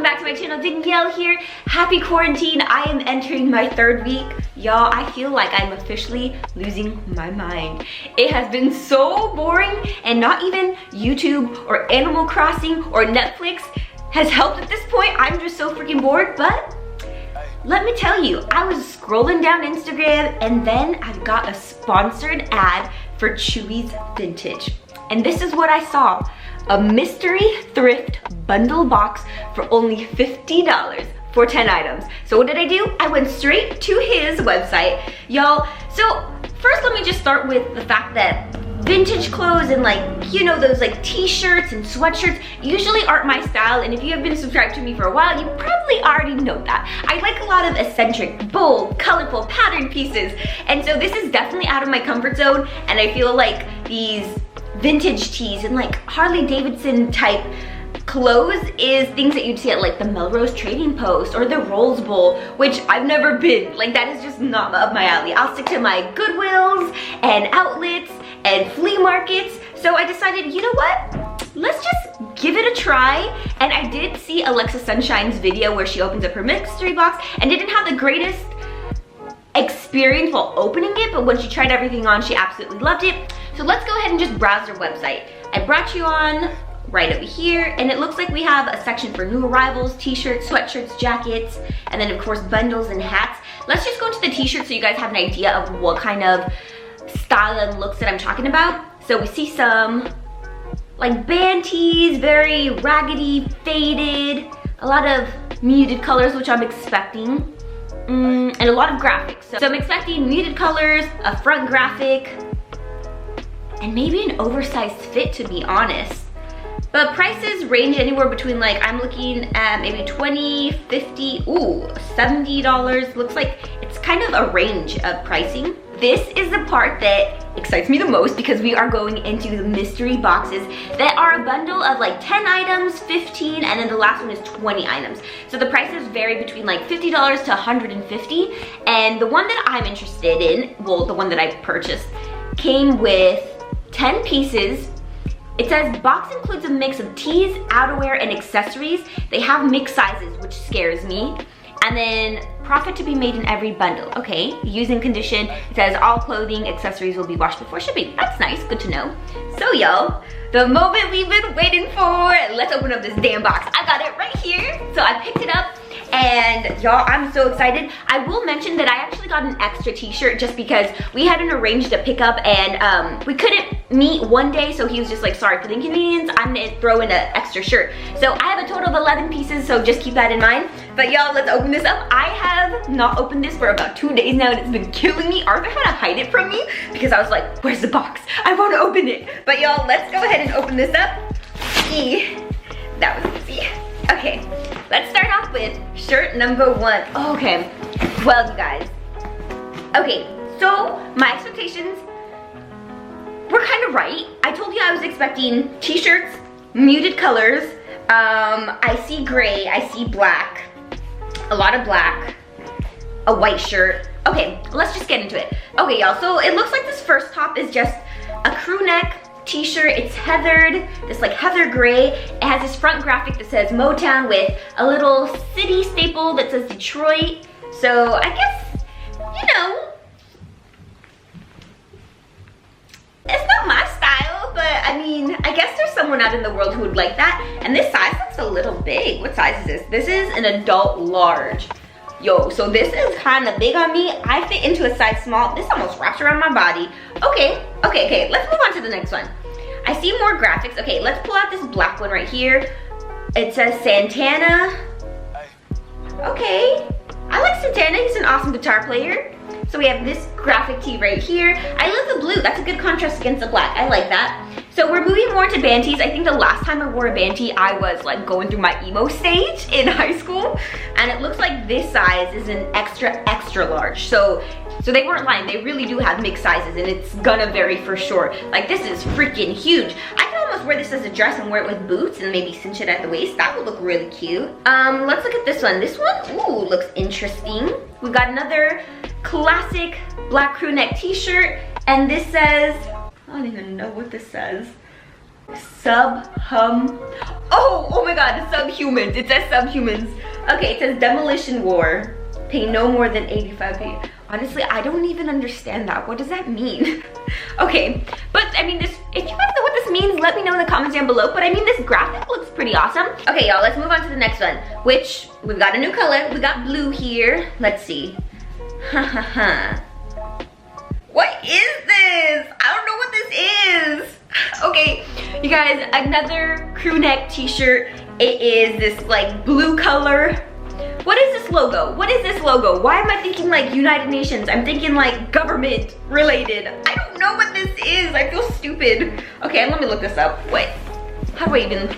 welcome back to my channel. Danielle here. Happy quarantine. I am entering my 3rd week. Y'all, I feel like I'm officially losing my mind. It has been so boring, and not even YouTube or Animal Crossing or Netflix has helped at this point. I'm just so freaking bored, but let me tell you, I was scrolling down Instagram and then I got a sponsored ad for CHUY'S Vintage. And this is what I saw. A mystery thrift bundle box for only $50 for 10 items. So what did I do? I went straight to his website, y'all. So first let me just start with the fact that vintage clothes and those t-shirts and sweatshirts usually aren't my style, and if you have been subscribed to me for a while, you probably already know that. I like a lot of eccentric, bold, colorful, patterned pieces, and so this is definitely out of my comfort zone, and I feel like these vintage tees and Harley Davidson type clothes is things that you'd see at the Melrose Trading Post or the Rose Bowl, which I've never been. That is just not up my alley. I'll stick to my Goodwills and outlets and flea markets. So I decided, you know what? Let's just give it a try. And I did see Alexa Sunshine's video where she opens up her mystery box and didn't have the greatest experience while opening it, but when she tried everything on, she absolutely loved it. So let's go ahead and just browse their website. I brought you on right over here, and it looks like we have a section for new arrivals, t-shirts, sweatshirts, jackets, and then of course bundles and hats. Let's just go into the t-shirts so you guys have an idea of what kind of style and looks that I'm talking about. So we see some band tees, very raggedy, faded, a lot of muted colors, which I'm expecting, and a lot of graphics. So I'm expecting muted colors, a front graphic, and maybe an oversized fit, to be honest. But prices range anywhere between I'm looking at maybe $20, $50, ooh, $70. Looks like it's kind of a range of pricing. This is the part that excites me the most because we are going into the mystery boxes that are a bundle of 10 items, 15, and then the last one is 20 items. So the prices vary between $50 to $150. And the one that I'm interested in, well, the one that I purchased, came with 10 pieces. It says box includes a mix of tees, outerwear, and accessories. They have mixed sizes, which scares me. And then profit to be made in every bundle. Okay, using condition. It says all clothing, accessories will be washed before shipping. That's nice, good to know. So y'all, the moment we've been waiting for, let's open up this damn box. I got it right here. So I picked it up. And y'all, I'm so excited. I will mention that I actually got an extra t-shirt just because we hadn't arranged a pickup and we couldn't meet one day, so he was just sorry for the inconvenience, I'm gonna throw in an extra shirt. So I have a total of 11 pieces, so just keep that in mind. But y'all, let's open this up. I have not opened this for about 2 days now and it's been killing me. Arthur had to hide it from me because I was like, where's the box? I wanna open it. But y'all, let's go ahead and open this up. That was easy. Okay, let's start off with shirt number 1. Okay, well you guys. Okay, so my expectations were kind of right. I told you I was expecting t-shirts, muted colors. I see gray, I see black, a lot of black, a white shirt. Okay, let's just get into it. Okay y'all, so it looks like this first top is just a crew neck t-shirt. It's heathered, this heather gray. It has this front graphic that says Motown with a little city staple that says Detroit. So I guess, it's not my style, but I mean, I guess there's someone out in the world who would like that. And this size looks a little big. What size is this? This is an adult large. Yo, so this is kind of big on me. I fit into a size small. This almost wraps around my body. Okay, let's move on to the next one. I see more graphics. Okay, let's pull out this black one right here. It says Santana. Okay, I like Santana, he's an awesome guitar player. So we have this graphic tee right here. I love the blue, that's a good contrast against the black. I like that. So we're moving more into band tees. I think the last time I wore a band tee, I was going through my emo stage in high school. And it looks like this size is an extra large. So they weren't lying, they really do have mixed sizes and it's gonna vary for sure. This is freaking huge. I can almost wear this as a dress and wear it with boots and maybe cinch it at the waist. That would look really cute. Let's look at this one. This one, ooh, looks interesting. We got another classic black crew neck t-shirt, and this says, I don't even know what this says. Oh my god, subhumans. It says subhumans. Okay, it says demolition war. Pay no more than 85 pay. Honestly, I don't even understand that. What does that mean? Okay, but I mean, this, if you guys know what this means, let me know in the comments down below. But I mean, this graphic looks pretty awesome. Okay, y'all, let's move on to the next one, which we've got a new color. We got blue here. Let's see. What is this? I don't know what this is. Okay, you guys, another crew neck t-shirt. It is this like blue color. What is this logo? What is this logo? Why am I thinking like United Nations? I'm thinking like government related. I don't know what this is. I feel stupid. Okay, let me look this up. Wait, how do I even,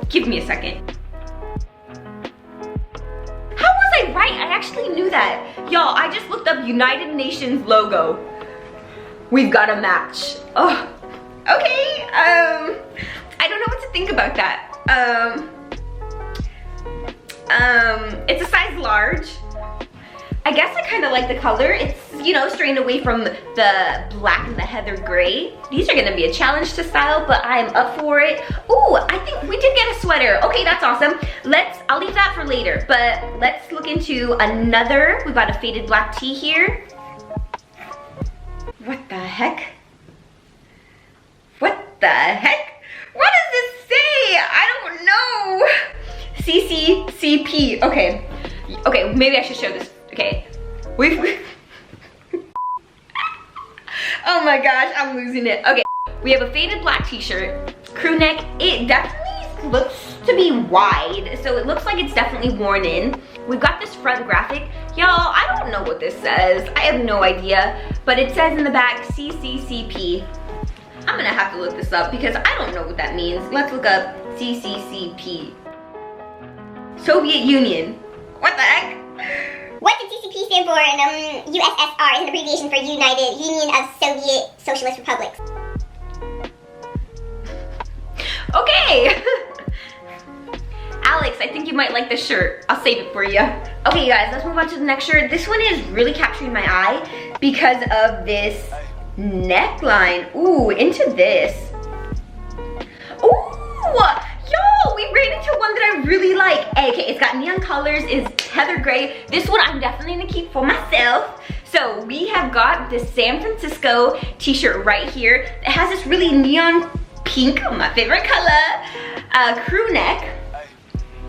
give me a second. How was I right? I actually knew that. Y'all, I just looked up United Nations logo. We've got a match. Oh, okay. I don't know what to think about that. It's a size large. I guess I kind of like the color. It's, you know, straying away from the black and the heather gray. These are gonna be a challenge to style, but I'm up for it. Ooh, I think we did get a sweater. Okay, that's awesome. I'll leave that for later, but let's look into another. We've got a faded black tee here. What the heck? What the heck? What does this say? I don't know. CCCP. Okay. Okay, maybe I should show this. Okay. Oh my gosh, I'm losing it. Okay. We have a faded black t-shirt, crew neck. It definitely looks to be wide, so it looks like it's definitely worn in. We've got this front graphic. Y'all, I don't know what this says. I have no idea, but it says in the back CCCP. I'm gonna have to look this up because I don't know what that means. Let's look up CCCP. Soviet Union. What the heck? What does CCP stand for? USSR is an abbreviation for United Union of Soviet Socialist Republics. Okay. Alex, I think you might like this shirt. I'll save it for you. Okay, guys, let's move on to the next shirt. This one is really capturing my eye because of this neckline. Ooh, into this. Ooh, yo, we ran into one that I really like. Okay, it's got neon colors, it's heather gray. This one I'm definitely gonna keep for myself. So we have got this San Francisco t-shirt right here. It has this really neon pink, my favorite color, crew neck.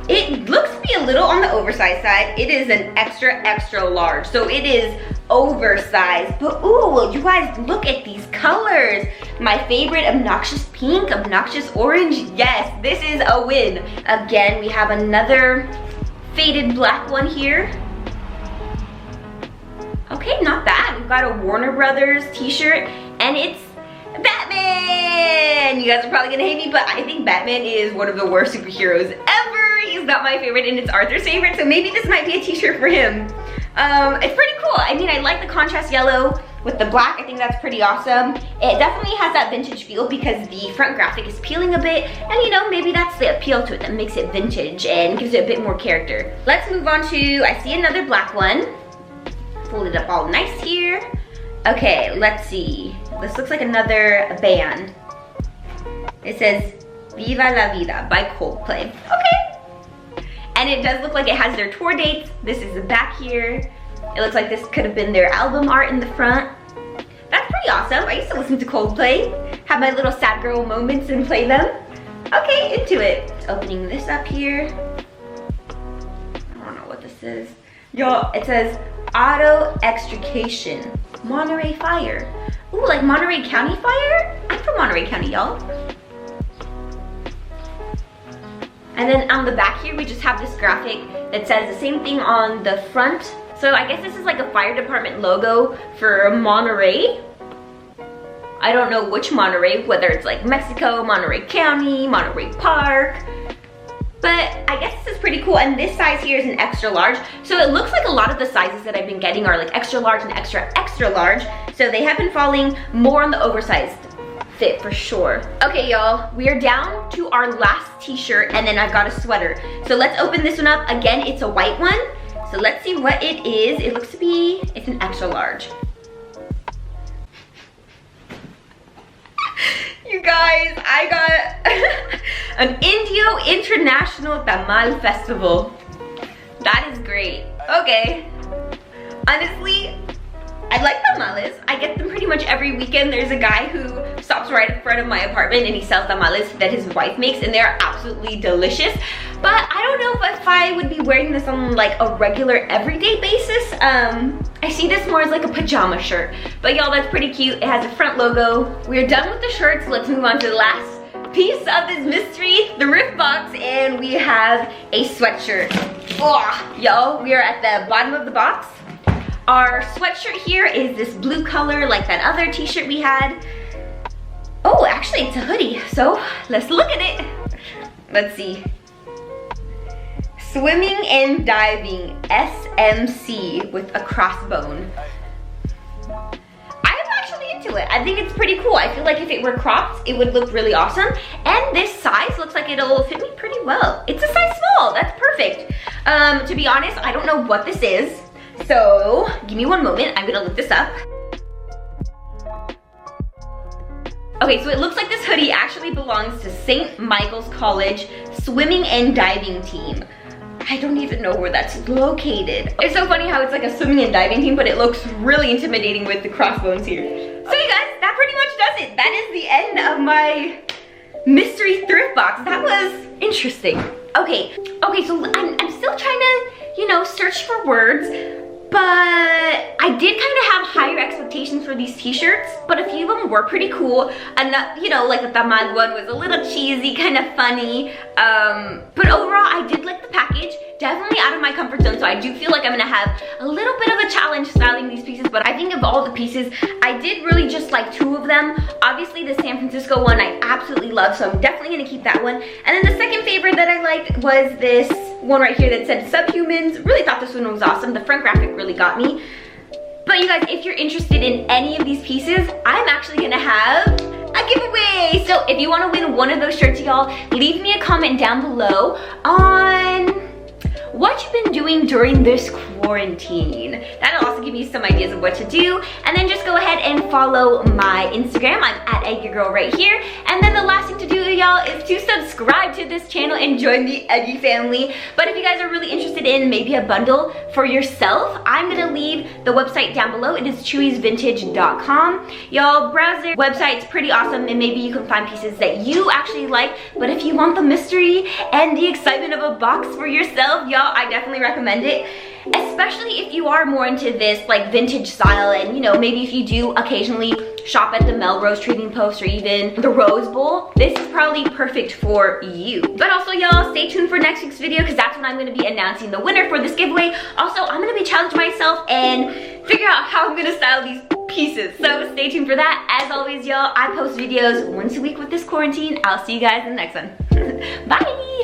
It looks to be a little on the oversized side. It is an extra large, so it is oversized. But ooh, you guys, look at these colors. My favorite, obnoxious pink, obnoxious orange. Yes, this is a win. Again, we have another faded black one here. Okay, not bad. We've got a Warner Brothers t-shirt, and it's Batman. You guys are probably gonna hate me, but I think Batman is one of the worst superheroes ever. He's not my favorite, and it's Arthur's favorite, so maybe this might be a t-shirt for him. It's pretty cool. I mean, I like the contrast yellow with the black. I think that's pretty awesome. It definitely has that vintage feel because the front graphic is peeling a bit, and you know, maybe that's the appeal to it that makes it vintage and gives it a bit more character. Let's move on to, I see another black one. Fold it up all nice here. Okay, let's see. This looks like another band. It says Viva la Vida by Coldplay. Okay. And it does look like it has their tour dates. This is the back here. It looks like this could have been their album art in the front. That's pretty awesome. I used to listen to Coldplay, have my little sad girl moments and play them. Okay, into it. Opening this up here. I don't know what this is. Y'all, it says auto extrication, Monterey Fire. Ooh, like Monterey County Fire? I'm from Monterey County, y'all. And then on the back here, we just have this graphic that says the same thing on the front. So I guess this is like a fire department logo for Monterey. I don't know which Monterey, whether it's like Mexico, Monterey County, Monterey Park. But I guess this is pretty cool, and this size here is an extra large. So it looks like a lot of the sizes that I've been getting are like extra large and extra large. So they have been falling more on the oversized fit for sure. Okay, y'all, we are down to our last t-shirt, and then I've got a sweater. So let's open this one up. Again, it's a white one. So let's see what it is. It looks to be, it's an extra large. You guys, I got an Indio International Tamal Festival. That is great. Okay. Honestly, I like tamales. I get them pretty much every weekend. There's a guy who stops right in front of my apartment and he sells tamales that his wife makes, and they're absolutely delicious. But I don't know if I would be wearing this on like a regular everyday basis. I see this more as like a pajama shirt. But y'all, that's pretty cute. It has a front logo. We're done with the shirts. Let's move on to the last piece of this mystery thrift box, and we have a sweatshirt. Oh, y'all, we are at the bottom of the box. Our sweatshirt here is this blue color like that other t-shirt we had. Oh, actually it's a hoodie, so let's look at it. Let's see. Swimming and diving, SMC with a crossbone. I'm actually into it. I think it's pretty cool. I feel like if it were cropped, it would look really awesome. And this size looks like it'll fit me pretty well. It's a size small, that's perfect. To be honest, I don't know what this is. So, give me one moment, I'm gonna look this up. Okay, so it looks like this hoodie actually belongs to St. Michael's College swimming and diving team. I don't even know where that's located. It's so funny how it's like a swimming and diving team, but it looks really intimidating with the crossbones here. So you guys, that pretty much does it. That is the end of my mystery thrift box. That was interesting. Okay, so I'm still trying to, you know, search for words. But I did kind of have higher expectations for these t-shirts, but a few of them were pretty cool. And you know, like the tamal one was a little cheesy, kind of funny. But overall, I did like the package. Definitely out of my comfort zone, so I do feel like I'm gonna have a little bit of a challenge styling these pieces. But I think of all the pieces, I did really just like two of them. Obviously, the San Francisco one I absolutely love, so I'm definitely gonna keep that one. And then the second favorite that I liked was this one right here that said Subhumans. Really thought this one was awesome. The front graphic really got me. But you guys, if you're interested in any of these pieces, I'm actually gonna have a giveaway. So if you wanna win one of those shirts, y'all, leave me a comment down below on what you've been doing during this quarantine. That'll also give you some ideas of what to do. And then just go ahead and follow my Instagram. I'm at EggyGirl right here. And then the last thing to do, y'all, is to subscribe to this channel and join the Eggy family. But if you guys are really interested in maybe a bundle for yourself, I'm gonna leave the website down below. It is CHUY'Svintage.com. Y'all, browse their website. It's pretty awesome, and maybe you can find pieces that you actually like. But if you want the mystery and the excitement of a box for yourself, y'all, I definitely recommend it, especially if you are more into this like vintage style, and you know, maybe if you do occasionally shop at the Melrose Trading Post or even the Rose Bowl, this is probably perfect for you. But also, y'all, stay tuned for next week's video, because that's when I'm going to be announcing the winner for this giveaway. Also, I'm going to be challenging myself and figure out how I'm going to style these pieces, so stay tuned for that. As always, y'all, I post videos once a week with this quarantine. I'll see you guys in the next one. Bye.